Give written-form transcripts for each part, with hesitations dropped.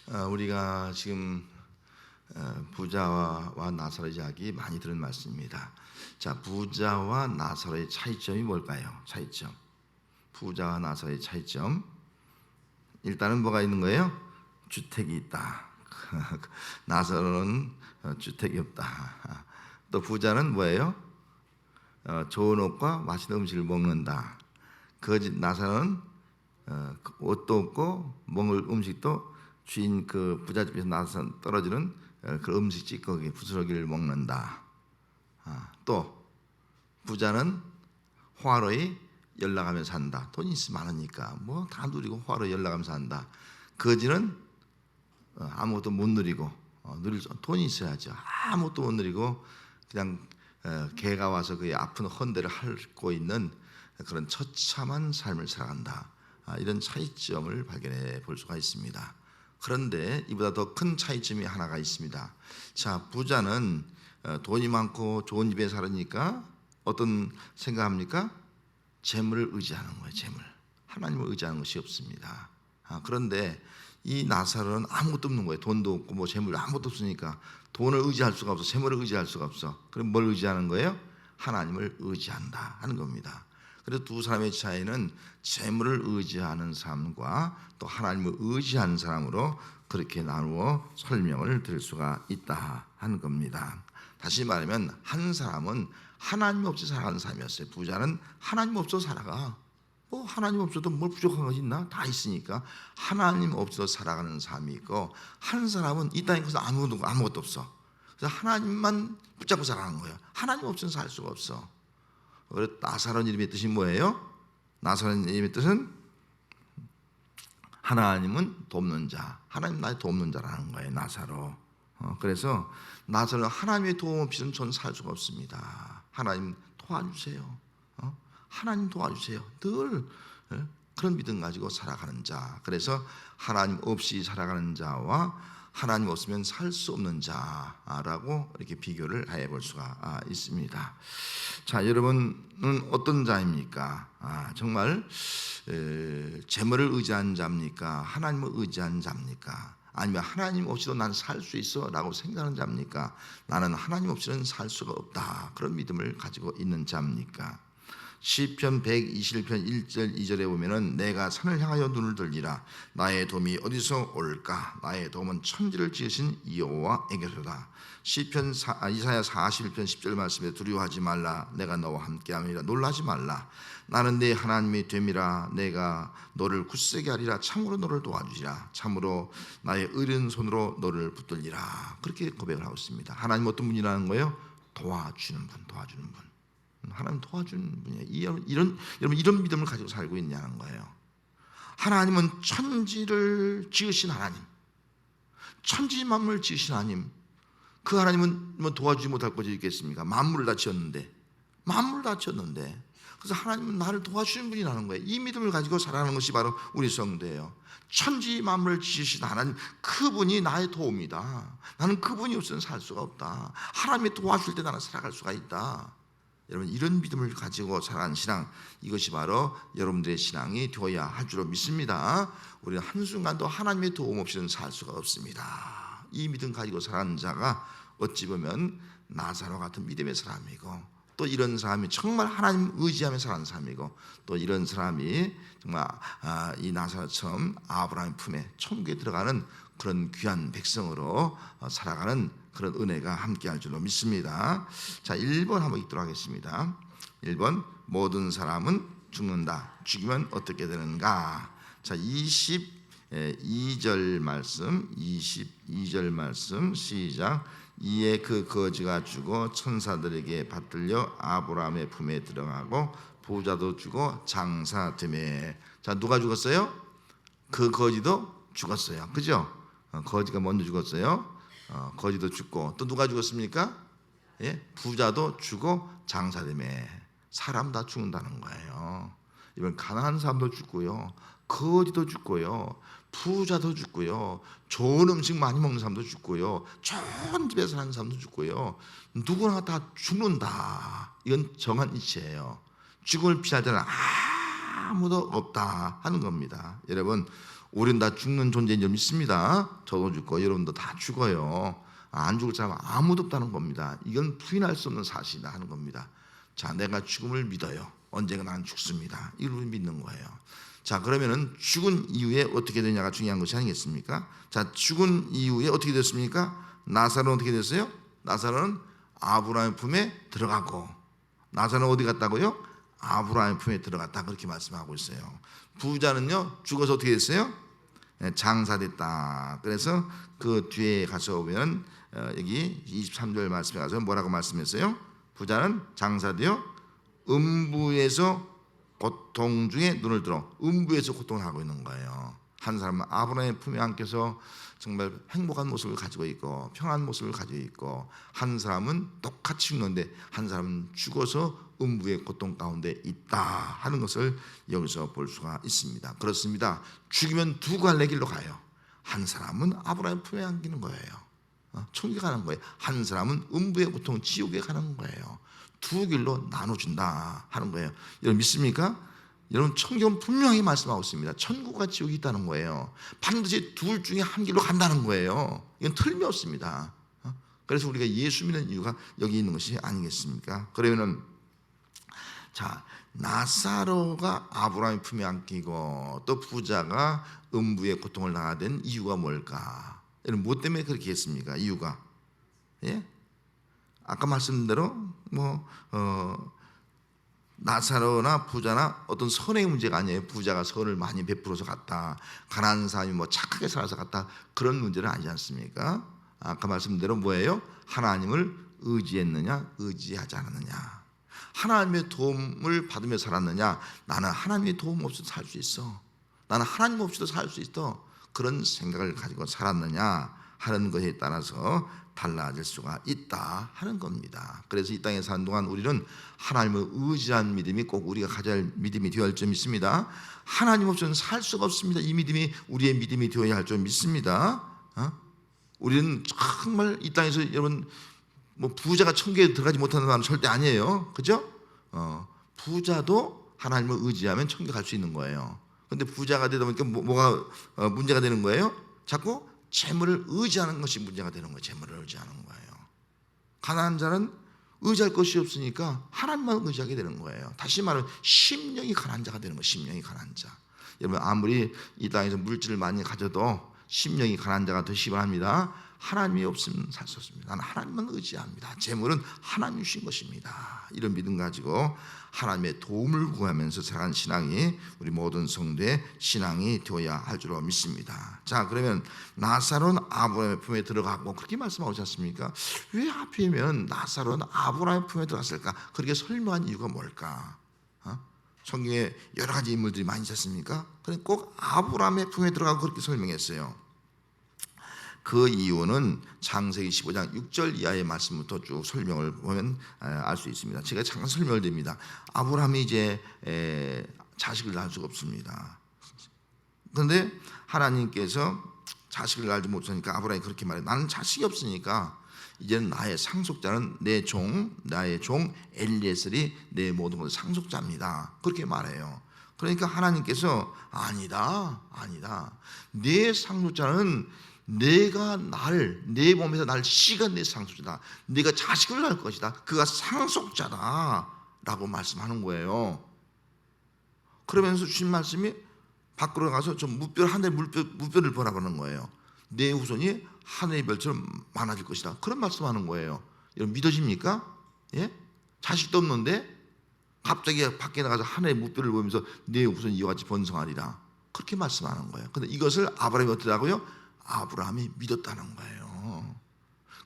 우리가 지금 부자와 나사로의 이야기 많이 들은 말씀입니다. 자, 부자와 나사로의 차이점이 뭘까요? 차이점. 부자와 나사로의 차이점. 일단은 뭐가 있는 거예요? 주택이 있다. 나사로는 주택이 없다. 또 부자는 뭐예요? 좋은 옷과 맛있는 음식을 먹는다. 나사로는 옷도 없고 먹을 음식도 주인 그 부자 집에서 나서 떨어지는 그 음식 찌꺼기 부스러기를 먹는다. 또 부자는 화로에 연락하면서 산다. 돈이 있으면 많으니까 뭐 다 누리고 화로에 연락하면서 산다. 거지는 아무것도 못 누리고 돈이 있어야죠. 아무것도 못 누리고 그냥 개가 와서 그의 아픈 헌대를 핥고 있는 그런 처참한 삶을 살아간다. 이런 차이점을 발견해 볼 수가 있습니다. 그런데 이보다 더 큰 차이점이 하나가 있습니다. 자, 부자는 돈이 많고 좋은 집에 살으니까 어떤 생각합니까? 재물을 의지하는 거예요. 재물. 하나님을 의지하는 것이 없습니다. 그런데 이 나사로는 아무것도 없는 거예요. 돈도 없고 뭐 재물 아무것도 없으니까 돈을 의지할 수가 없어. 재물을 의지할 수가 없어. 그럼 뭘 의지하는 거예요? 하나님을 의지한다 하는 겁니다. 그래서 두 사람의 차이는 재물을 의지하는 사람과 또 하나님을 의지하는 사람으로 그렇게 나누어 설명을 드릴 수가 있다 하는 겁니다. 다시 말하면 한 사람은 하나님 없이 살아가는 사람이었어요. 부자는 하나님 없어 살아가. 뭐 하나님 없어도 뭘 부족한 것이 있나? 다 있으니까 하나님 없어 살아가는 사람이 있고, 한 사람은 이 땅에 가서 아무것도 없어. 그래서 하나님만 붙잡고 살아가는 거예요. 하나님 없이는 살 수가 없어. 그래서 나사로는 이름의 뜻이 뭐예요? 나사로는 이름의 뜻은 하나님은 돕는 자, 하나님 나의 돕는 자라는 거예요. 나사로. 그래서 나사로는 하나님의 도움 없이는 전 살 수가 없습니다. 하나님 도와주세요. 하나님 도와주세요. 늘 그런 믿음 가지고 살아가는 자. 그래서 하나님 없이 살아가는 자와 하나님 없으면 살 수 없는 자라고 이렇게 비교를 해볼 수가 있습니다. 자, 여러분은 어떤 자입니까? 정말 재물을 의지한 자입니까? 하나님을 의지한 자입니까? 아니면 하나님 없이도 난 살 수 있어 라고 생각하는 자입니까? 나는 하나님 없이는 살 수가 없다, 그런 믿음을 가지고 있는 자입니까? 시편 121편 1절 2절에 보면은 내가 산을 향하여 눈을 들리라. 나의 도움이 어디서 올까? 나의 도움은 천지를 지으신 여호와에게로다. 시편 이사야 41편 10절 말씀에 두려워하지 말라. 내가 너와 함께함이라. 놀라지 말라. 나는 네 하나님이 됨이라. 내가 너를 굳세게 하리라. 참으로 너를 도와주리라. 참으로 나의 의른 손으로 너를 붙들리라. 그렇게 고백을 하고 있습니다. 하나님 어떤 분이라는 거예요? 도와주는 분. 하나님 도와주는 분이에요. 여러분 이런 믿음을 가지고 살고 있냐는 거예요. 하나님은 천지를 지으신 하나님, 천지 만물을 지으신 하나님. 그 하나님은 뭐 도와주지 못할 것이 있겠습니까? 만물을 다 지었는데. 그래서 하나님은 나를 도와주시는 분이라는 거예요. 이 믿음을 가지고 살아가는 것이 바로 우리 성도예요. 천지 만물을 지으신 하나님, 그분이 나의 도움이다. 나는 그분이 없으면 살 수가 없다. 하나님이 도와줄 때 나는 살아갈 수가 있다. 여러분 이런 믿음을 가지고 살아가는 신앙, 이것이 바로 여러분들의 신앙이 되어야 할 줄로 믿습니다. 우리는 한순간도 하나님의 도움 없이는 살 수가 없습니다. 이 믿음 가지고 살아가는 자가 어찌 보면 나사로 같은 믿음의 사람이고, 또 이런 사람이 정말 하나님 의지하며 살아가는 사람이고, 또 이런 사람이 정말 이 나사로처럼 아브라함의 품에 천국에 들어가는 그런 귀한 백성으로 살아가는 그런 은혜가 함께할 줄로 믿습니다. 자, 1번 한번 읽도록 하겠습니다. 1번 모든 사람은 죽는다. 죽으면 어떻게 되는가? 자, 22절 말씀 시작. 이에 그 거지가 죽어 천사들에게 받들려 아브라함의 품에 들어가고 부자도 죽어 장사되매. 자, 누가 죽었어요? 그 거지도 죽었어요. 그죠? 거지가 먼저 죽었어요. 거지도 죽고 또 누가 죽었습니까? 예? 부자도 죽고 장사되매. 사람 다 죽는다는 거예요. 이번 가난한 사람도 죽고요, 거지도 죽고요, 부자도 죽고요, 좋은 음식 많이 먹는 사람도 죽고요, 좋은 집에 사는 사람도 죽고요, 누구나 다 죽는다. 이건 정한 이치예요. 죽음을 피할 자는 아무도 없다 하는 겁니다. 여러분 우리는 다 죽는 존재인 줄 믿습니다. 저도 죽고 여러분도 다 죽어요. 안 죽을 사람 아무도 없다는 겁니다. 이건 부인할 수 없는 사실이다 하는 겁니다. 자, 내가 죽음을 믿어요. 언젠가 나는 죽습니다. 이걸 믿는 거예요. 자, 그러면은 죽은 이후에 어떻게 되냐가 중요한 것이 아니겠습니까? 자, 죽은 이후에 어떻게 됐습니까? 나사로는 어떻게 됐어요? 나사로는 아브라함의 품에 들어가고, 나사로는 어디 갔다고요? 아브라함의 품에 들어갔다, 그렇게 말씀하고 있어요. 부자는요 죽어서 어떻게 됐어요? 장사됐다. 그래서 그 뒤에 가서 보면 여기 23절 말씀에 가서 뭐라고 말씀했어요? 부자는 장사되어 음부에서 고통 중에 눈을 들어, 음부에서 고통을 하고 있는 거예요. 한 사람은 아브라함의 품에 안겨서 정말 행복한 모습을 가지고 있고 평안한 모습을 가지고 있고, 한 사람은 똑같이 죽는데 한 사람은 죽어서 음부의 고통 가운데 있다 하는 것을 여기서 볼 수가 있습니다. 그렇습니다. 죽이면 두 갈래 길로 가요. 한 사람은 아브라함의 품에 안기는 거예요. 천국에 가는 거예요. 한 사람은 음부의 고통, 지옥에 가는 거예요. 두 길로 나눠준다 하는 거예요. 여러분 믿습니까? 여러분 성경은 분명히 말씀하고 있습니다. 천국과 지옥이 있다는 거예요. 반드시 둘 중에 한 길로 간다는 거예요. 이건 틀림이 없습니다. 그래서 우리가 예수 믿는 이유가 여기 있는 것이 아니겠습니까? 그러면은 자, 나사로가 아브라함의 품에 안기고 또 부자가 음부의 고통을 당하게 된 이유가 뭘까? 여러분 뭐 때문에 그렇게 했습니까? 이유가 아까 말씀드린 대로 나사로나 부자나 어떤 선의 문제가 아니에요. 부자가 선을 많이 베풀어서 갔다, 가난한 사람이 착하게 살아서 갔다, 그런 문제는 아니지 않습니까? 아까 말씀드린 대로 뭐예요? 하나님을 의지했느냐, 의지하지 않았느냐. 하나님의 도움을 받으며 살았느냐, 나는 하나님의 도움 없이도 살 수 있어, 나는 하나님 없이도 살 수 있어, 그런 생각을 가지고 살았느냐 하는 것에 따라서 달라질 수가 있다 하는 겁니다. 그래서 이 땅에 사는 동안 우리는 하나님을 의지한 믿음이 꼭 우리가 가져야 할 믿음이 되어야 할 줄 믿습니다. 하나님 없이는 살 수가 없습니다. 이 믿음이 우리의 믿음이 되어야 할 줄 믿습니다. 우리는 정말 이 땅에서 여러분 부자가 천국에 들어가지 못하는 사람은 절대 아니에요. 그죠? 부자도 하나님을 의지하면 천국에 갈 수 있는 거예요. 그런데 부자가 되다 보니까 뭐가 문제가 되는 거예요? 자꾸 재물을 의지하는 것이 문제가 되는 거예요. 재물을 의지하는 거예요. 가난한 자는 의지할 것이 없으니까 하나님만 의지하게 되는 거예요. 다시 말하면 심령이 가난한 자가 되는 거예요. 심령이 가난한 자. 여러분 아무리 이 땅에서 물질을 많이 가져도 심령이 가난한 자가 되시기 바랍니다. 하나님이 없으면 살 수 없습니다. 나는 하나님만 의지합니다. 재물은 하나님이 주신 것입니다. 이런 믿음 가지고 하나님의 도움을 구하면서 살아가는 신앙이 우리 모든 성도의 신앙이 되어야 할 줄로 믿습니다. 자, 그러면 나사로는 아브라함의 품에 들어가고 그렇게 말씀하지 않습니까? 왜 하필이면 나사로는 아브라함의 품에 들어갔을까? 그렇게 설명한 이유가 뭘까? 성경에 여러 가지 인물들이 많이 있었습니까? 그런데 꼭 아브라함의 품에 들어가고 그렇게 설명했어요. 그 이유는 창세기 15장 6절 이하의 말씀부터 쭉 설명을 보면 알 수 있습니다. 제가 잠깐 설명을 드립니다. 아브라함이 이제 자식을 낳을 수가 없습니다. 그런데 하나님께서 자식을 낳지 못하니까 아브라함이 그렇게 말해요. 나는 자식이 없으니까 이제는 나의 상속자는 나의 종 엘리에셀이 내 모든 것의 상속자입니다. 그렇게 말해요. 그러니까 하나님께서 아니다. 내 상속자는 내가 내 몸에서 날 씨가 내 상속자다. 네가 자식을 낳을 것이다. 그가 상속자다 라고 말씀하는 거예요. 그러면서 주신 말씀이 밖으로 가서 좀 하늘의 무별을 보라고 하는 거예요. 내 후손이 하늘의 별처럼 많아질 것이다. 그런 말씀하는 거예요. 여러분 믿어집니까? 자식도 없는데 갑자기 밖에 나가서 하늘의 무별을 보면서 내 후손이 이와 같이 번성하리라. 그렇게 말씀하는 거예요. 그런데 이것을 아브라함이 어떠라고요? 아브라함이 믿었다는 거예요.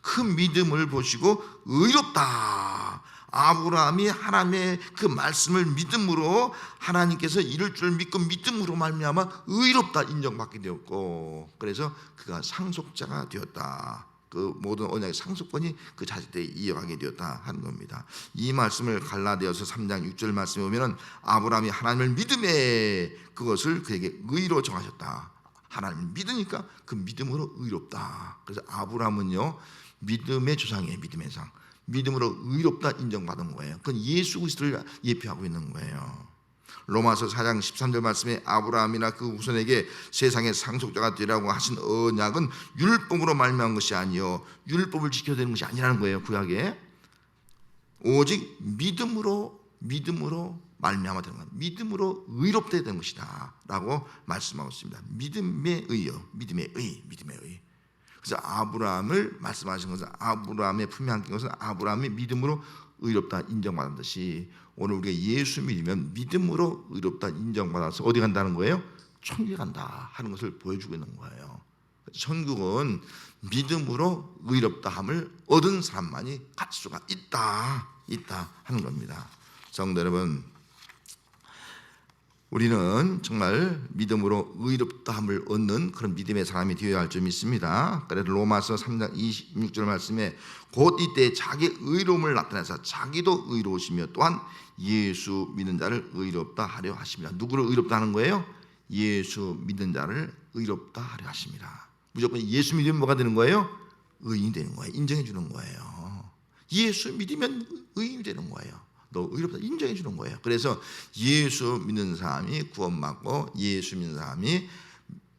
그 믿음을 보시고 의롭다. 아브라함이 하나님의 그 말씀을 믿음으로 하나님께서 이룰 줄 믿고 믿음으로 말미암아 의롭다 인정받게 되었고, 그래서 그가 상속자가 되었다. 그 모든 언약의 상속권이 그 자식들에 이어가게 되었다 하는 겁니다. 이 말씀을 갈라디아서 3장 6절 말씀에 보면 아브라함이 하나님을 믿음에 그것을 그에게 의로 정하셨다. 하나님을 믿으니까 그 믿음으로 의롭다. 그래서 아브라함은요 믿음의 조상이에요. 믿음의 상. 믿음으로 의롭다 인정받은 거예요. 그건 예수 그리스도를 예표하고 있는 거예요. 로마서 4장 13절 말씀에 아브라함이나 그 후손에게 세상의 상속자가 되라고 하신 언약은 율법으로 말미암은 것이 아니요 율법을 지켜야 되는 것이 아니라는 거예요. 구약에 오직 믿음으로 말미암아 되는 것, 믿음으로 의롭다 되는 것이다 라고 말씀하고 있습니다. 믿음의 의요, 믿음의 의. 그래서 아브라함을 말씀하신 것은 아브라함의 품에 안긴 것은 아브라함이 믿음으로 의롭다 인정받은 듯이 오늘 우리가 예수 믿으면 믿음으로 의롭다 인정받아서 어디 간다는 거예요? 천국에 간다 하는 것을 보여주고 있는 거예요. 천국은 믿음으로 의롭다함을 얻은 사람만이 갈 수가 있다 하는 겁니다. 성도 여러분, 우리는 정말 믿음으로 의롭다함을 얻는 그런 믿음의 사람이 되어야 할 점이 있습니다. 그래서 로마서 3장 26절 말씀에 곧 이때 자기 의로움을 나타내서 자기도 의로우시며 또한 예수 믿는 자를 의롭다 하려 하십니다. 누구를 의롭다 하는 거예요? 예수 믿는 자를 의롭다 하려 하십니다. 무조건 예수 믿으면 뭐가 되는 거예요? 의인이 되는 거예요. 인정해 주는 거예요. 예수 믿으면 의인이 되는 거예요. 너 의롭다 인정해 주는 거예요. 그래서 예수 믿는 사람이 구원받고 예수 믿는 사람이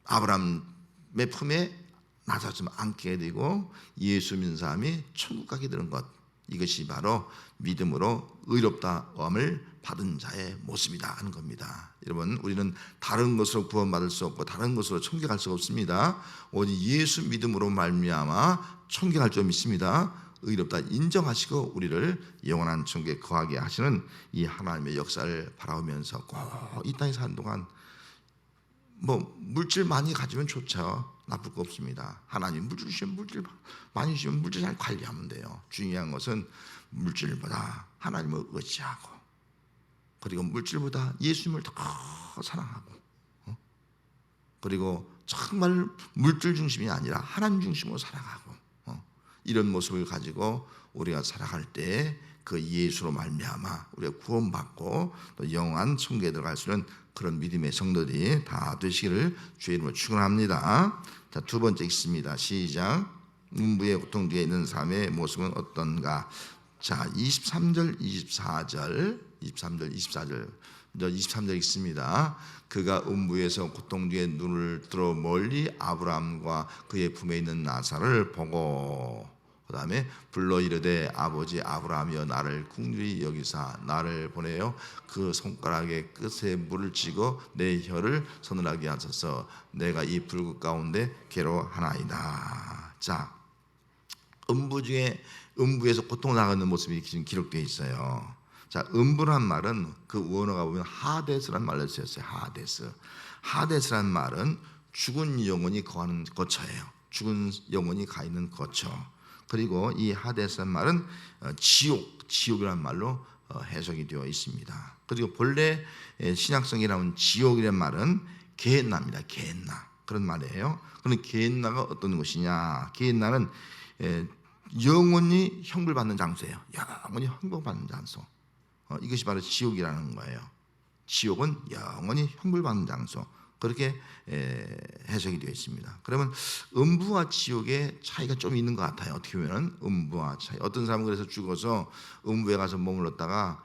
아브라함의 품에 나서지 않게 되고 예수 믿는 사람이 천국 가게 되는 것, 이것이 바로 믿음으로 의롭다함을 받은 자의 모습이다 하는 겁니다. 여러분, 우리는 다른 것으로 구원받을 수 없고 다른 것으로 천국에 갈 수가 없습니다. 오직 예수 믿음으로 말미암아 천국에 갈 점이 있습니다. 의롭다 인정하시고 우리를 영원한 천국에 거하게 하시는 이 하나님의 역사를 바라보면서 꼭 이 땅에 사는 동안 뭐 물질 많이 가지면 좋죠. 나쁠 거 없습니다. 하나님 물질 주시면 물질 많이 주시면 물질 잘 관리하면 돼요. 중요한 것은 물질보다 하나님을 의지하고, 그리고 물질보다 예수님을 더 사랑하고, 그리고 정말 물질 중심이 아니라 하나님 중심으로 살아가고, 이런 모습을 가지고 우리가 살아갈 때 그 예수로 말미암아 우리가 구원받고 또 영원한 천국에 들어갈 수 있는 그런 믿음의 성도들이 다 되시기를 주의 이름으로 축원합니다. 자, 두 번째 읽습니다. 시작. 음부의 고통 뒤에 있는 삶의 모습은 어떤가? 자, 23절 24절 23절 읽습니다. 그가 음부에서 고통 뒤에 눈을 들어 멀리 아브라함과 그의 품에 있는 나사를 보고, 그 다음에 불러 이르되 아버지 아브라함이여 나를 긍휼히 여기사 나를 보내어 그 손가락의 끝에 물을 찍어 내 혀를 서늘하게 하소서. 내가 이 불국 가운데 괴로워하나이다. 자, 음부에서 고통을 당하는 모습이 지금 기록되어 있어요. 자, 음부란 말은 그 원어가 보면 하데스란 말로 쓰였어요. 하데스란 말은 죽은 영혼이 거하는 거처예요. 죽은 영혼이 가 있는 거처. 그리고 이 하데스란 말은 지옥이라는 말로 해석이 되어 있습니다. 그리고 본래 신약성에 나온 지옥이라는 말은 게헨나입니다. 게헨나, 그런 말이에요. 그럼 게헨나가 어떤 곳이냐? 게헨나는 영원히 형벌받는 장소예요. 영원히 형벌받는 장소. 이것이 바로 지옥이라는 거예요. 지옥은 영원히 형벌받는 장소. 그렇게 해석이 되어 있습니다. 그러면 음부와 지옥의 차이가 좀 있는 것 같아요. 어떻게 보면 음부와 차이. 어떤 사람은 그래서 죽어서 음부에 가서 머물렀다가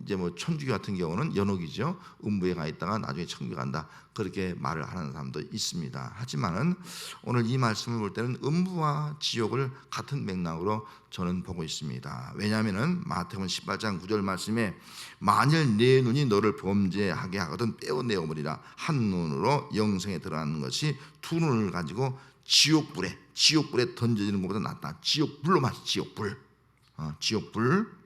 이제 뭐 천주교 같은 경우는 연옥이죠. 음부에 가 있다가 나중에 천국에 간다, 그렇게 말을 하는 사람도 있습니다. 하지만은 오늘 이 말씀을 볼 때는 음부와 지옥을 같은 맥락으로 저는 보고 있습니다. 왜냐하면은 마태복음 18장 9절 말씀에 만일 내 눈이 너를 범죄하게 하거든 빼어내어버리라. 한 눈으로 영생에 들어가는 것이 두 눈을 가지고 지옥불에 던져지는 것보다 낫다. 지옥불로 마시. 지옥불.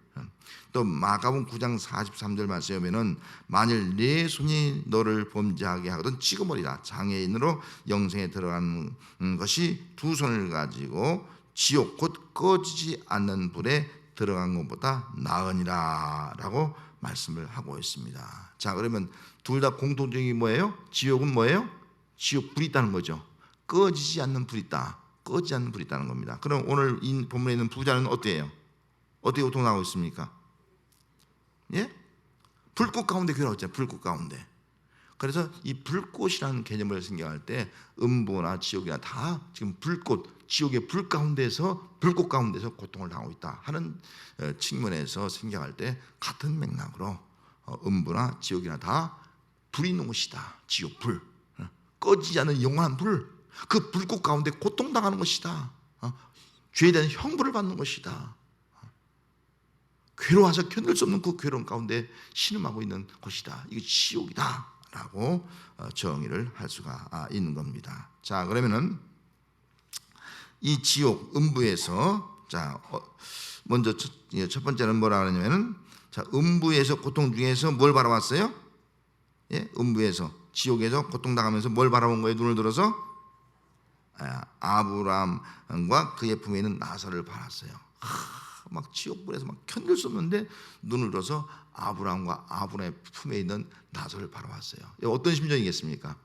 또 마가복음 9장 43절 말씀에 보면은 만일 내 손이 너를 범죄하게 하거든 찍어버리라. 장애인으로 영생에 들어가는 것이 두 손을 가지고 지옥 곧 꺼지지 않는 불에 들어간 것보다 나으니라 라고 말씀을 하고 있습니다. 자, 그러면 둘 다 공통점이 뭐예요? 지옥은 뭐예요? 지옥 불이 있다는 거죠. 꺼지지 않는 불이 있다. 꺼지지 않는 불이 있다는 겁니다. 그럼 오늘 이 본문에 있는 부자는 어때요? 어떻게 고통하고 있습니까? 예? 불꽃 가운데 괴로웠잖아요. 불꽃 가운데. 그래서 이 불꽃이라는 개념을 생각할 때 음부나 지옥이나 다 지금 불꽃, 지옥의 불꽃 가운데서 고통을 당하고 있다 하는 측면에서 생각할 때 같은 맥락으로 음부나 지옥이나 다 불이 있는 곳이다. 지옥 불, 꺼지지 않는 영원한 불, 그 불꽃 가운데 고통당하는 것이다. 죄에 대한 형벌을 받는 것이다. 괴로워서 견딜 수 없는 그 괴로움 가운데 신음하고 있는 곳이다. 이게 지옥이다 라고 정의를 할 수가 있는 겁니다. 자, 그러면은 이 지옥 음부에서, 자, 먼저 첫 번째는 뭐라 그러냐면은, 자, 음부에서 고통 중에서 뭘 바라봤어요? 예, 음부에서, 지옥에서 고통당하면서 뭘 바라본 거예요? 눈을 들어서 아브라함과 그의 품에 있는 나사를 바랐어요. 막 지옥불에서 막 견딜 수 없는데 눈을 들어서 아브라함과 아브라함의 품에 있는 나사를 바라봤어요. 어떤 심정이겠습니까?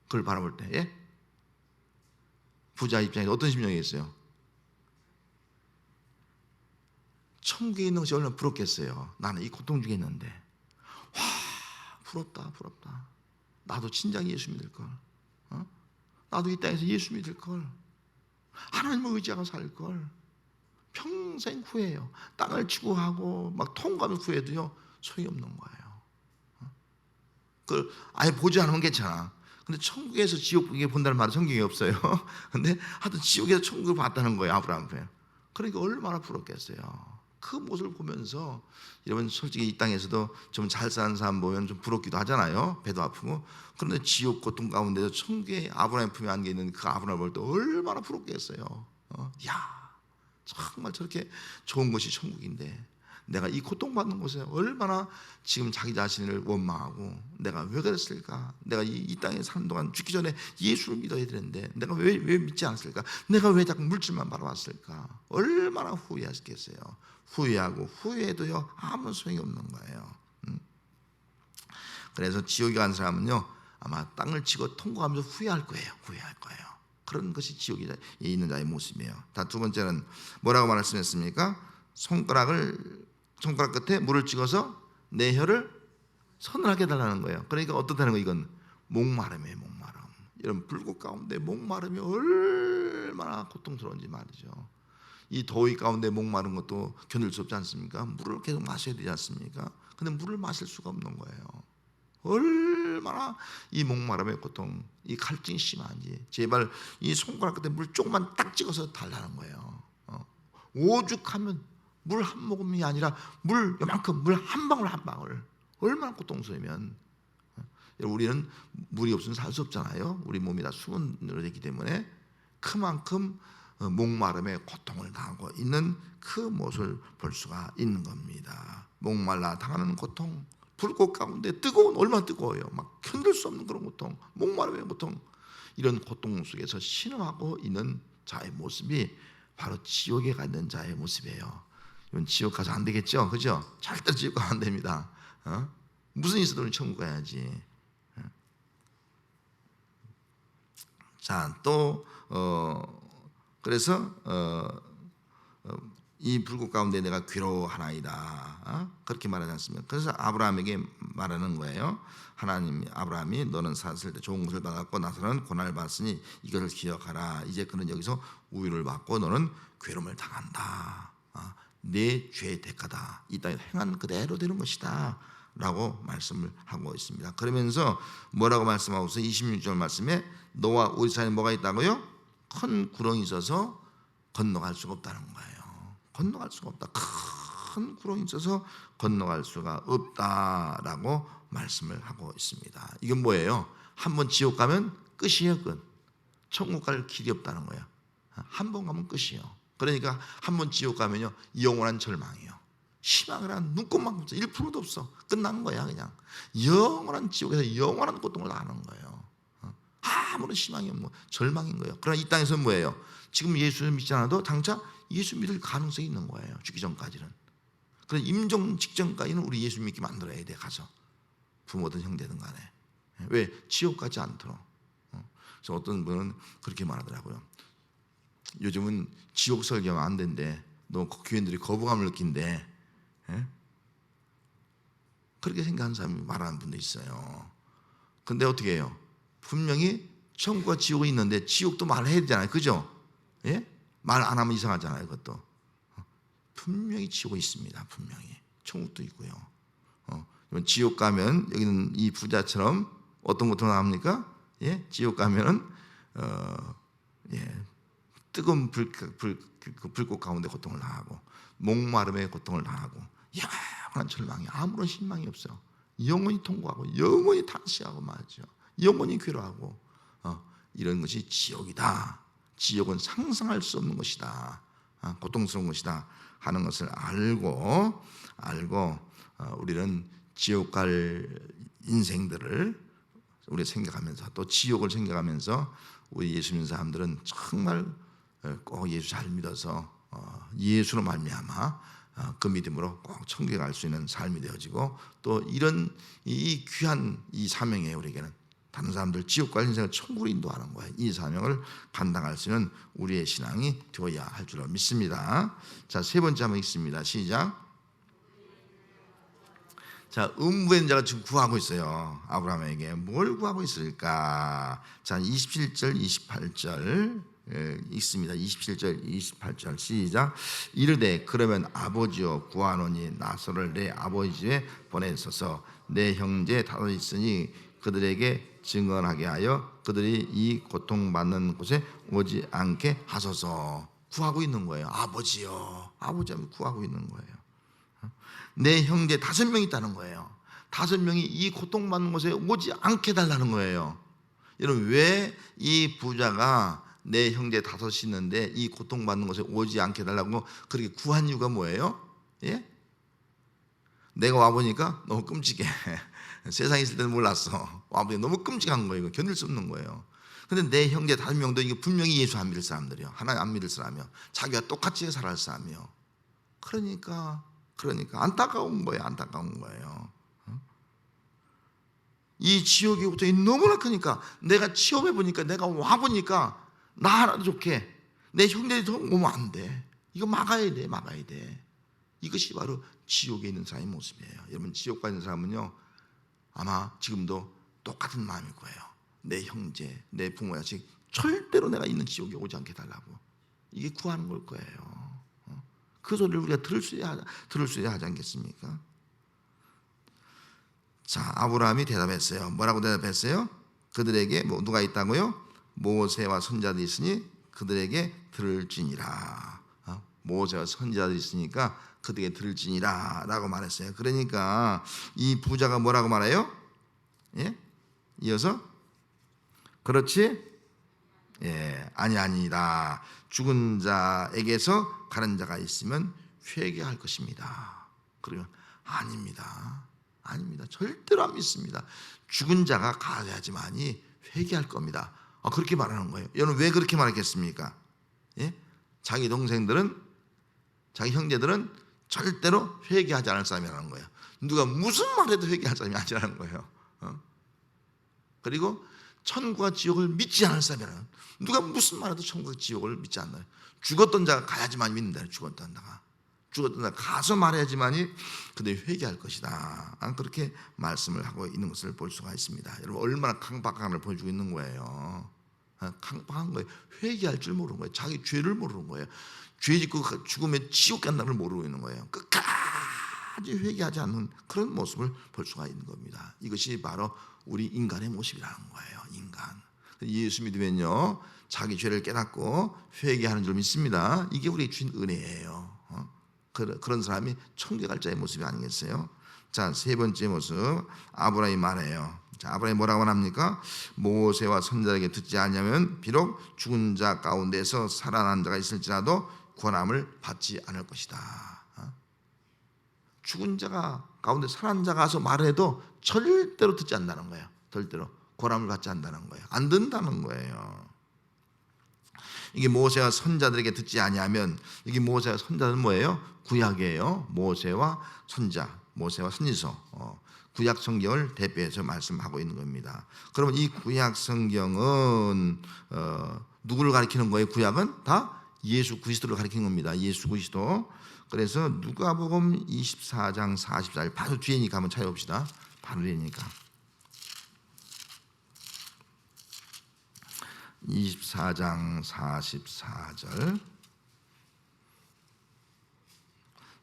그걸 바라볼 때, 예? 부자 입장에서 어떤 심정이겠어요? 천국에 있는 것이 얼마나 부럽겠어요. 나는 이 고통 중에 있는데, 와, 부럽다, 부럽다. 나도 진작 예수 믿을걸. 나도 이 땅에서 예수 믿을걸. 하나님을 의지하고 살걸. 평생 후회해요. 땅을 추구하고 막 통과하면 후회도요, 소용이 없는 거예요. 그걸 아예 보지 않으면 괜찮아. 근데 천국에서 지옥에 본다는 말은 성경에 없어요. 근데 하여튼 지옥에서 천국을 봤다는 거예요, 아브라함은. 그러니까 얼마나 부럽겠어요. 그 모습을 보면서, 여러분 솔직히 이 땅에서도 좀 잘 사는 사람 보면 좀 부럽기도 하잖아요. 배도 아프고. 그런데 지옥 고통 가운데서 천국에 아브라함 품에 안겨 있는 그 아브라함을 볼 때 얼마나 부럽겠어요. 야, 정말 저렇게 좋은 곳이 천국인데 내가 이 고통받는 곳에 얼마나 지금 자기 자신을 원망하고, 내가 왜 그랬을까? 내가 이 땅에 사는 동안 죽기 전에 예수를 믿어야 되는데 내가 왜 믿지 않았을까? 내가 왜 자꾸 물질만 바라봤을까? 얼마나 후회하셨겠어요. 후회하고 후회해도요, 아무 소용이 없는 거예요. 그래서 지옥에 간 사람은요, 아마 땅을 치고 통과하면서 후회할 거예요. 후회할 거예요. 그런 것이 지옥에 있는 자의 모습이에요. 다 두 번째는 뭐라고 말씀했습니까? 손가락 끝에 물을 찍어서 내 혀를 서늘하게 해달라는 거예요. 그러니까 어떻다는 거, 이건 목마름이에요. 목마름. 이런 불꽃 가운데 목마름이 얼마나 고통스러운지 말이죠. 이 더위 가운데 목마른 것도 견딜 수 없지 않습니까? 물을 계속 마셔야 되지 않습니까? 근데 물을 마실 수가 없는 거예요. 얼마나 이 목마름의 고통, 이 갈증이 심한지. 제발 이 손가락 끝에 물 조금만 딱 찍어서 달라는 거예요. 오죽하면 물 한 모금이 아니라 물 요만큼, 물 한 방울 한 방울, 얼마나 고통스러우면. 우리는 물이 없으면 살 수 없잖아요. 우리 몸이 다 수분으로 되기 때문에 그만큼 목마름에 고통을 당하고 있는 그 모습을 볼 수가 있는 겁니다. 목말라 당하는 고통, 불꽃 가운데 뜨거운, 얼마나 뜨거워요. 막 견딜 수 없는 그런 고통, 목마름의 고통, 이런 고통 속에서 신음하고 있는 자의 모습이 바로 지옥에 가 있는 자의 모습이에요. 이건 지옥 가서 안 되겠죠, 그죠? 절대 지옥 가면 안 됩니다. 무슨 일 있어도 천국 가야지. 자, 또 그래서 이 불꽃 가운데 내가 괴로워하나이다, 그렇게 말하지 않습니까? 그래서 아브라함에게 말하는 거예요. 하나님, 아브라함이 너는 사실 때 좋은 것을 받았고 나서는 고난을 받았으니 이것을 기억하라. 이제 그는 여기서 우유를 받고 너는 괴로움을 당한다. 내 죄의 대가다. 이 땅에 행한 그대로 되는 것이다 라고 말씀을 하고 있습니다. 그러면서 뭐라고 말씀하고 있어요? 26절 말씀에 너와 우리 사이에 뭐가 있다고요? 큰 구렁이 있어서 건너갈 수가 없다는 거예요. 건너갈 수가 없다. 큰 구렁이 있어서 건너갈 수가 없다라고 말씀을 하고 있습니다. 이건 뭐예요? 한번 지옥 가면 끝이에요. 끝. 천국 갈 길이 없다는 거예요. 한 번 가면 끝이에요. 그러니까 한 번 지옥 가면요, 영원한 절망이에요. 희망을 한 눈꼽만 없어. 1%도 없어. 끝난 거야. 그냥 영원한 지옥에서 영원한 고통을 당하는 거예요. 아무런 희망이 없는, 절망인 거예요. 그러나 이 땅에서는 뭐예요? 지금 예수를 믿지 않아도 장차 예수 믿을 가능성이 있는 거예요. 죽기 전까지는. 그래서 임종 직전까지는 우리 예수 믿게 만들어야 돼. 가서 부모든 형제든 간에. 왜? 지옥 가지 않도록. 그래서 어떤 분은 그렇게 말하더라고요. 요즘은 지옥 설교가 안 된대. 너무 교인들이 거부감을 느낀대. 그렇게 생각하는 사람이 말하는 분도 있어요. 근데 어떻게 해요? 분명히 천국과 지옥이 있는데 지옥도 말해야 되잖아요. 그죠? 예? 말 안 하면 이상하잖아요. 그것도 분명히 지옥이 있습니다. 분명히 천국도 있고요. 지옥 가면 여기는 이 부자처럼 어떤 고통을 합니까? 예? 지옥 가면은 뜨거운 불꽃 가운데 고통을 당하고 목마름에 고통을 당하고 영원한 절망이 아무런 희망이 없어. 영원히 통고하고 영원히 탄식하고 말이죠. 영원히 괴로워하고 이런 것이 지옥이다. 지옥은 상상할 수 없는 것이다. 고통스러운 것이다 하는 것을 알고 우리는 지옥 갈 인생들을 우리 생각하면서 또 지옥을 생각하면서 우리 예수 믿는 사람들은 정말 꼭 예수 잘 믿어서 예수로 말미암아 그 믿음으로 꼭 천국에 갈 수 있는 삶이 되어지고 또 이런 이 귀한 이 사명에 우리에게는 다른 사람들 지옥 갈 인생을 천국으로 인도하는 거예요. 이 사명을 감당할 수 있는 우리의 신앙이 되어야 할 줄로 믿습니다. 자, 세 번째 한번 읽습니다. 시작. 자, 음부의 자가 지금 구하고 있어요. 아브라함에게 뭘 구하고 있을까? 자, 27절, 28절 읽습니다. 27절, 28절 시작. 이르되 그러면 아버지여 구하노니 나서를 내 아버지 집에 보내소서. 내 형제 다섯 있으니 그들에게 증언하게 하여 그들이 이 고통받는 곳에 오지 않게 하소서. 구하고 있는 거예요. 아버지여, 아버지하면 구하고 있는 거예요. 내 형제 5명 있다는 거예요. 5명이 이 고통받는 곳에 오지 않게 달라는 거예요. 여러분, 왜 이 부자가 내 형제 5이 있는데 이 고통받는 곳에 오지 않게 달라고 그렇게 구한 이유가 뭐예요? 예? 내가 와보니까 너무 끔찍해. 세상에 있을 때는 몰랐어. 와보니까 너무 끔찍한 거예요. 견딜 수 없는 거예요. 근데 내 형제 5명도 이게 분명히 예수 안 믿을 사람들이요. 하나님 안 믿을 사람이요. 자기가 똑같이 살아갈 사람이요. 그러니까 안타까운 거예요. 안타까운 거예요. 이 지옥의 고통이 너무나 크니까 내가 체험해 보니까 내가 와 보니까 나 하나도 좋게 내 형제들이 더 오면 안 돼. 이거 막아야 돼. 이것이 바로 지옥에 있는 사람의 모습이에요. 여러분, 지옥 가 있는 사람은요 아마 지금도 똑같은 마음일 거예요. 내 형제, 내 부모 자식 절대로 내가 있는 지옥에 오지 않게 달라고 이게 구하는 걸 거예요. 그 소리를 우리가 들을 수 있어야 하지 않겠습니까? 자, 아브라함이 대답했어요. 뭐라고 대답했어요? 그들에게 누가 있다고요? 모세와 선지자들이 있으니 그들에게 들을지니라. 모세와 선지자들이 있으니까 그들에게 들을지니라 라고 말했어요. 그러니까 이 부자가 뭐라고 말해요? 예? 이어서 그렇지? 예, 아니라 죽은 자에게서 가는 자가 있으면 회개할 것입니다. 그러면 아닙니다. 절대로 안 믿습니다. 죽은 자가 가야지만이 회개할 겁니다. 그렇게 말하는 거예요. 여러분, 왜 그렇게 말했겠습니까? 예? 자기 동생들은, 자기 형제들은 절대로 회개하지 않을 사람이라는 거예요. 누가 무슨 말해도 회개할 사람이 아니라는 거예요. 그리고 천국과 지옥을 믿지 않을 사람이라는, 누가 무슨 말해도 천국과 지옥을 믿지 않나요? 죽었던 자가 가야지만 믿는다. 죽었던 자가 가서 말해야지만이 그들이 회개할 것이다. 그렇게 말씀을 하고 있는 것을 볼 수가 있습니다. 여러분, 얼마나 강박함을 보여주고 있는 거예요. 강박한 거예요. 회개할 줄 모르는 거예요. 자기 죄를 모르는 거예요. 죄 짓고 죽으면 지옥 간다는 걸 모르고 있는 거예요. 끝까지 회개하지 않는 그런 모습을 볼 수가 있는 겁니다. 이것이 바로 우리 인간의 모습이라는 거예요. 인간. 예수 믿으면요 자기 죄를 깨닫고 회개하는 줄 믿습니다. 이게 우리 주신 은혜예요. 그런 사람이 천국에 갈 자의 모습이 아니겠어요? 자, 세 번째 모습, 아브라함이 말해요. 자, 아브라함이 뭐라고 합니까? 모세와 선지자에게 듣지 않으면 비록 죽은 자 가운데서 살아난 자가 있을지라도 권함을 받지 않을 것이다. 죽은 자가 가운데 살아난 자가 와서 말해도 절대로 듣지 않는다는 거예요. 절대로 권함을 받지 않는다는 거예요. 안 듣는다는 거예요. 이게 모세와 선자들에게 듣지 아니하면, 이게 모세와 선자들은 뭐예요? 구약이에요. 모세와 선자, 모세와 선지서, 구약 성경을 대표해서 말씀하고 있는 겁니다. 그러면 이 구약 성경은 누구를 가리키는 거예요? 구약은 다 예수 그리스도를 가리키는 겁니다. 예수 그리스도. 그래서 누가복음 24장 44절 바로 뒤에니까 한번 찾아봅시다. 바로 뒤에니까 24장 44절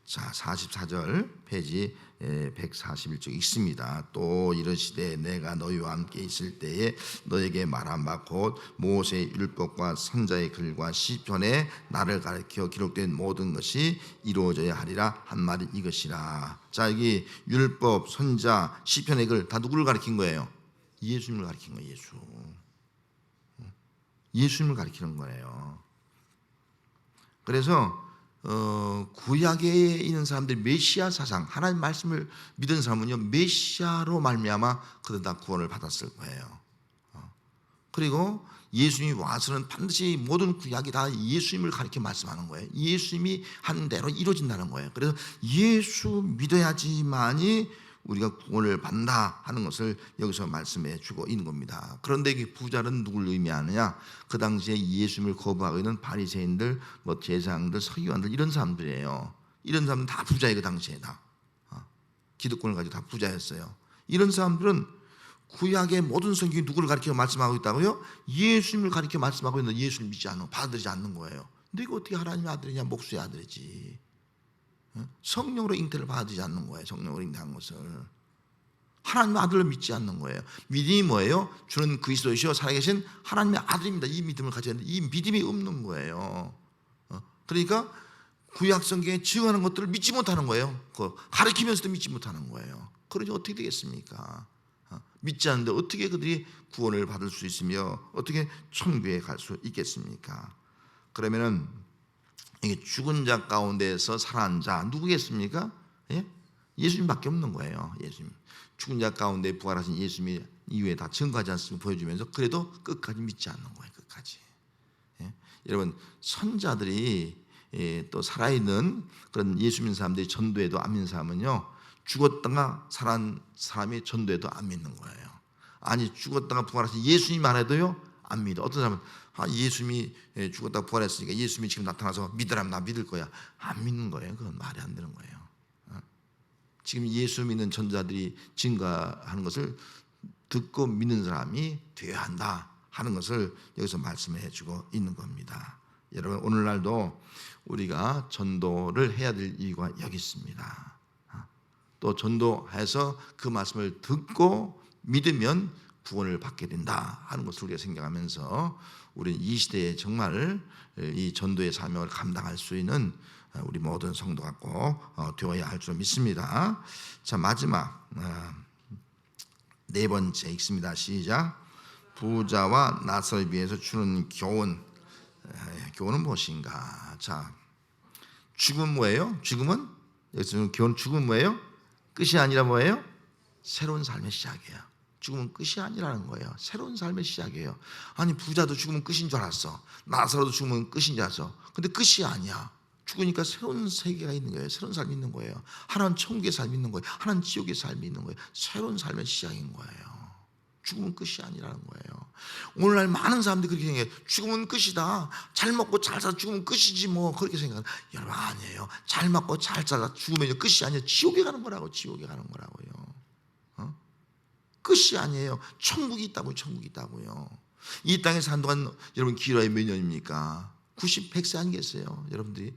자, 44절 페이지 141쪽 있습니다. 또 이르시되 내가 너희와 함께 있을 때에 너에게 말한 바 곧 모세의 율법과 선자의 글과 시편에 나를 가리켜 기록된 모든 것이 이루어져야 하리라 한 말이 이것이라. 자, 여기 율법, 선자, 시편의 글 다 누구를 가리킨 거예요? 예수님을 가리킨 거예요. 예수님을 가리키는 거예요. 그래서 구약에 있는 사람들이 메시아 사상, 하나님 말씀을 믿은 사람은요 메시아로 말미암아 그들 다 구원을 받았을 거예요. 그리고 예수님이 와서는 반드시 모든 구약이 다 예수님을 가리켜 말씀하는 거예요. 예수님이 한 대로 이루어진다는 거예요. 그래서 예수 믿어야지만이 우리가 구원을 받는다 하는 것을 여기서 말씀해 주고 있는 겁니다. 그런데 이 부자는 누굴 의미하느냐? 그 당시에 예수님을 거부하고 있는 바리새인들, 제사장들, 서기관들 이런 사람들이에요. 이런 사람들 다 부자예요. 그 당시에 다 기득권을 가지고 다 부자였어요. 이런 사람들은 구약의 모든 성경이 누구를 가리켜 말씀하고 있다고요? 예수님을 가리켜 말씀하고 있는데 예수를 믿지 않는, 받아들이지 않는 거예요. 너희가 어떻게 하나님의 아들이냐? 목수의 아들이지. 성령으로 잉태를 받지 않는 거예요. 성령으로 잉태한 것을 하나님의 아들로 믿지 않는 거예요. 믿음이 뭐예요? 주는 그리스도이시오 살아계신 하나님의 아들입니다. 이 믿음을 가져야 하는데 이 믿음이 없는 거예요. 그러니까 구약 성경에 증언하는 것들을 믿지 못하는 거예요. 가르치면서도 믿지 못하는 거예요. 그러니 어떻게 되겠습니까? 믿지 않는데 어떻게 그들이 구원을 받을 수 있으며 어떻게 천국에 갈 수 있겠습니까? 그러면은 이게 죽은 자 가운데서 살아난 자 누구겠습니까? 예? 예수님밖에 없는 거예요. 예수님. 죽은 자 가운데 부활하신 예수님이 이후에 다 증거하지 않습니까? 보여주면서 그래도 끝까지 믿지 않는 거예요. 끝까지. 예? 여러분 선자들이 또 살아있는 그런 예수 믿는 사람들이 전도해도 안 믿는 사람은요 죽었다가 살아난 사람이 전도해도 안 믿는 거예요. 아니 죽었다가 부활하신 예수님 말해도요 안 믿어. 어떤 사람은 예수님이 죽었다가 부활했으니까 예수님이 지금 나타나서 믿으라면 나 믿을 거야. 안 믿는 거예요. 그건 말이 안 되는 거예요. 지금 예수 믿는 전자들이 증거하는 것을 듣고 믿는 사람이 되어야 한다 하는 것을 여기서 말씀해 주고 있는 겁니다. 여러분 오늘날도 우리가 전도를 해야 될 이유가 여기 있습니다. 또 전도해서 그 말씀을 듣고 믿으면 구원을 받게 된다 하는 것을 우리가 생각하면서 우리는 이 시대에 정말 이 전도의 사명을 감당할 수 있는 우리 모든 성도가 꼭 되어야 할 줄 믿습니다. 자, 마지막 네 번째 읽습니다. 시작. 부자와 낫을 비해서 주는 교훈. 교훈은 무엇인가? 자, 죽음은 뭐예요? 죽음은 여기서 교훈 죽음은 뭐예요? 끝이 아니라 뭐예요? 새로운 삶의 시작이에요. 죽음은 끝이 아니라는 거예요. 새로운 삶의 시작이에요. 아니 부자도 죽으면 끝인 줄 알았어. 나사로도 죽으면 끝인 줄 알았어. 근데 끝이 아니야. 죽으니까 새로운 세계가 있는 거예요. 새로운 삶이 있는 거예요. 하나는 천국의 삶이 있는 거예요. 하나는 지옥의 삶이 있는 거예요. 새로운 삶의 시작인 거예요. 죽음은 끝이 아니라는 거예요. 오늘날 많은 사람들이 그렇게 생각해요. 죽으면 끝이다. 잘 먹고 잘 살아 죽으면 끝이지 뭐 그렇게 생각해요. 여러분 아니에요. 잘 먹고 잘 살아 죽으면 끝이 아니에요. 지옥에 가는 거라고. 지옥에 가는 거라고요. 끝이 아니에요. 천국이 있다고요. 천국이 있다고요. 이 땅에 산 동안 여러분 길어야 몇 년입니까? 90, 100세 아니겠어요? 여러분들이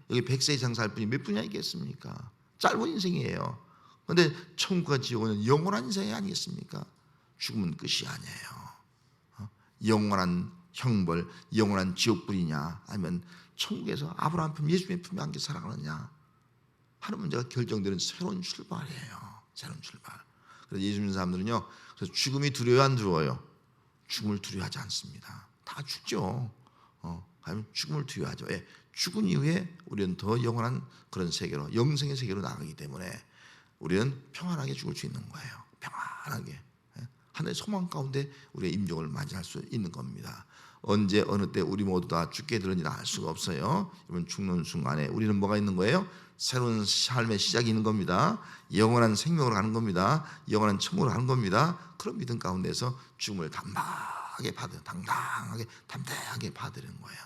여기 100세 이상 살 분이 몇 분이 아니겠습니까? 짧은 인생이에요. 그런데 천국과 지옥은 영원한 인생이 아니겠습니까? 죽으면 끝이 아니에요. 영원한 형벌, 영원한 지옥불이냐 아니면 천국에서 아브라함 품, 예수님의 품에 안겨 살아가느냐 하는 문제가 결정되는 새로운 출발이에요. 새로운 출발. 그래서 예수 믿는 사람들은요, 그래서 죽음이 두려워 안 두려워요? 죽음을 두려워하지 않습니다. 다 죽죠. 가면 죽음을 두려워하죠. 예, 죽은 이후에 우리는 더 영원한 그런 세계로, 영생의 세계로 나가기 때문에 우리는 평안하게 죽을 수 있는 거예요. 평안하게. 하늘의 소망 가운데 우리의 임종을 맞이할 수 있는 겁니다. 언제 어느 때 우리 모두 다 죽게 되는지는 알 수가 없어요. 이번 죽는 순간에 우리는 뭐가 있는 거예요? 새로운 삶의 시작이 있는 겁니다. 영원한 생명으로 가는 겁니다. 영원한 천국으로 가는 겁니다. 그런 믿음 가운데서 죽음을 담대하게 당당하게 담대하게 받으는 거예요.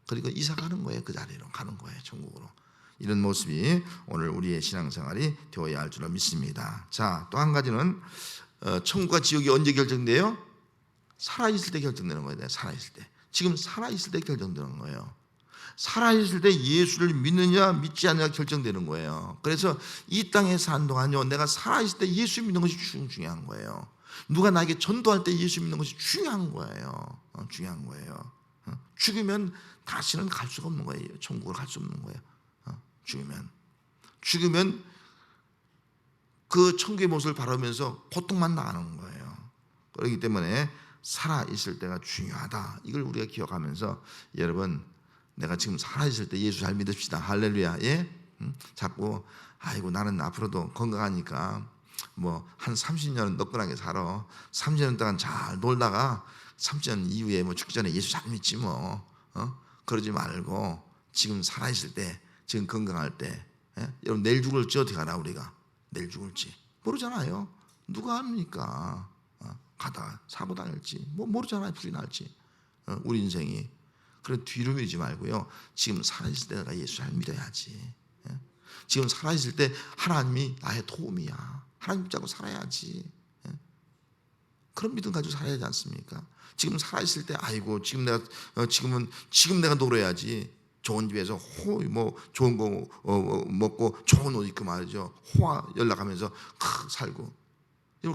그리고 이사 가는 거예요. 그 자리로 가는 거예요. 천국으로. 이런 모습이 오늘 우리의 신앙생활이 되어야 할 줄로 믿습니다. 자, 또 한 가지는 천국과 지옥이 언제 결정돼요? 살아있을 때 결정되는 거예요. 살아있을 때. 지금 살아있을 때 결정되는 거예요. 살아있을 때 예수를 믿느냐 믿지 않느냐 결정되는 거예요. 그래서 이 땅에 사는 동안요, 내가 살아있을 때 예수 믿는 것이 중요한 거예요. 누가 나에게 전도할 때 예수 믿는 것이 중요한 거예요. 중요한 거예요. 죽으면 다시는 갈 수가 없는 거예요. 천국을 갈 수 없는 거예요. 죽으면 그 천국의 모습을 바라보면서 고통만 나가는 거예요. 그렇기 때문에 살아있을 때가 중요하다. 이걸 우리가 기억하면서, 여러분, 내가 지금 살아있을 때 예수 잘 믿읍시다. 할렐루야. 예? 자꾸 아이고 나는 앞으로도 건강하니까 뭐 한 30년은 너끈하게 살아. 30년 동안 잘 놀다가 30년 이후에 뭐 죽기 전에 예수 잘 믿지 뭐. 그러지 말고 지금 살아있을 때, 지금 건강할 때, 예? 여러분 내일 죽을지 어떻게 알아? 우리가 내일 죽을지 모르잖아요. 누가 압니까? 가다가 사고 당할지 뭐 모르잖아요. 불이 날지. 우리 인생이. 그래 뒤로 밀지 말고요, 지금 살아있을 때 내가 예수 잘 믿어야지. 예? 지금 살아있을 때 하나님이 나의 도움이야. 하나님 붙잡고 살아야지. 예? 그런 믿음 가지고 살아야 하지 않습니까? 지금 살아있을 때 아이고 지금 내가 놀아야지. 좋은 집에서 뭐 좋은 거 먹고 좋은 옷 입고 말이죠. 호화 연락하면서 살고.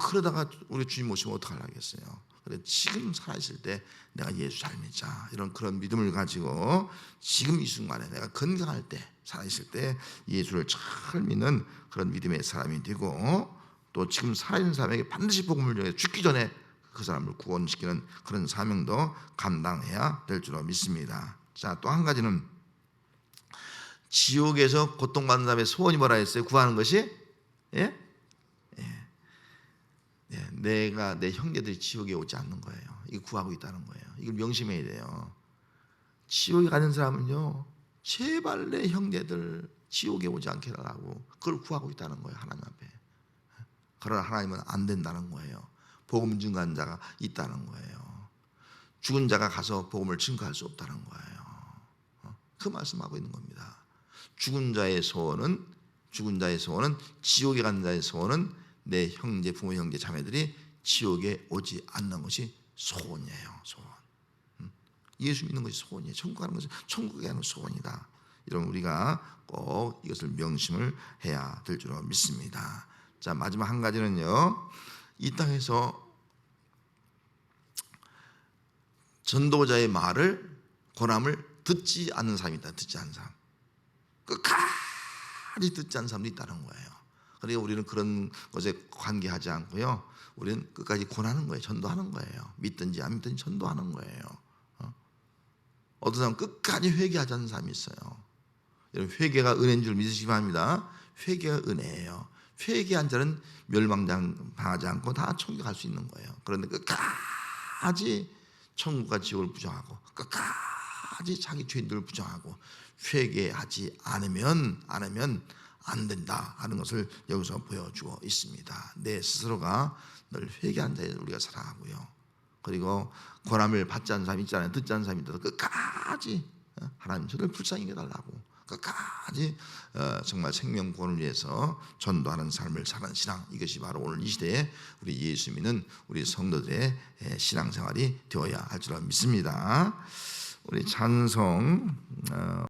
그러다가 우리 주님 모시면 어떡하려겠어요. 그래 지금 살아있을 때 내가 예수 잘 믿자. 그런 믿음을 가지고 지금 이 순간에 내가 건강할 때, 살아있을 때 예수를 잘 믿는 그런 믿음의 사람이 되고, 또 지금 살아있는 사람에게 반드시 복음을 전해 죽기 전에 그 사람을 구원시키는 그런 사명도 감당해야 될 줄로 믿습니다. 자, 또 한 가지는 지옥에서 고통받는 사람의 소원이 뭐라 했어요? 구하는 것이? 예? 내가 내 형제들이 지옥에 오지 않는 거예요. 이거 구하고 있다는 거예요. 이걸 명심해야 돼요. 지옥에 가는 사람은요, 제발 내 형제들 지옥에 오지 않게 하라고 그걸 구하고 있다는 거예요. 하나님 앞에. 그러나 하나님은 안 된다는 거예요. 복음 증거하는 자가 있다는 거예요. 죽은 자가 가서 복음을 증거할 수 없다는 거예요. 그 말씀하고 있는 겁니다. 죽은 자의 소원은 지옥에 가는 자의 소원은 내 형제, 부모, 형제, 자매들이 지옥에 오지 않는 것이 소원이에요. 소원. 예수 믿는 것이 소원이에요. 천국 가는 것은 천국에 가는 소원이다. 이런 우리가 꼭 이것을 명심을 해야 될 줄로 믿습니다. 자, 마지막 한 가지는요, 이 땅에서 전도자의 말을, 고람을 듣지 않는 사람이 있다. 듣지 않는 사람. 끝까지 듣지 않는 사람도 있다는 거예요. 그러니까 우리는 그런 것에 관계하지 않고요, 우리는 끝까지 권하는 거예요. 전도하는 거예요. 믿든지 안 믿든지 전도하는 거예요. 어떤 사람은 끝까지 회개하지 않는 사람이 있어요. 여러분, 회개가 은혜인 줄 믿으시기 바랍니다. 회개가 은혜예요. 회개한 자는 멸망당하지 않고 다 천국 갈 수 있는 거예요. 그런데 끝까지 천국과 지옥을 부정하고 끝까지 자기 죄들을 부정하고 회개하지 않으면 안 된다 하는 것을 여기서 보여주고 있습니다. 내 스스로가 늘 회개한 자에 우리가 살아가고요, 그리고 권함을 받지 않는 사람이 있잖아요. 듣지 않는 사람이 있어도 끝까지 하나님 저를 불쌍히 여겨달라고 끝까지 정말 생명 구원을 위해서 전도하는 삶을 사는 신앙, 이것이 바로 오늘 이 시대에 우리 예수 믿는 우리 성도들의 신앙생활이 되어야 할 줄 믿습니다. 우리 찬송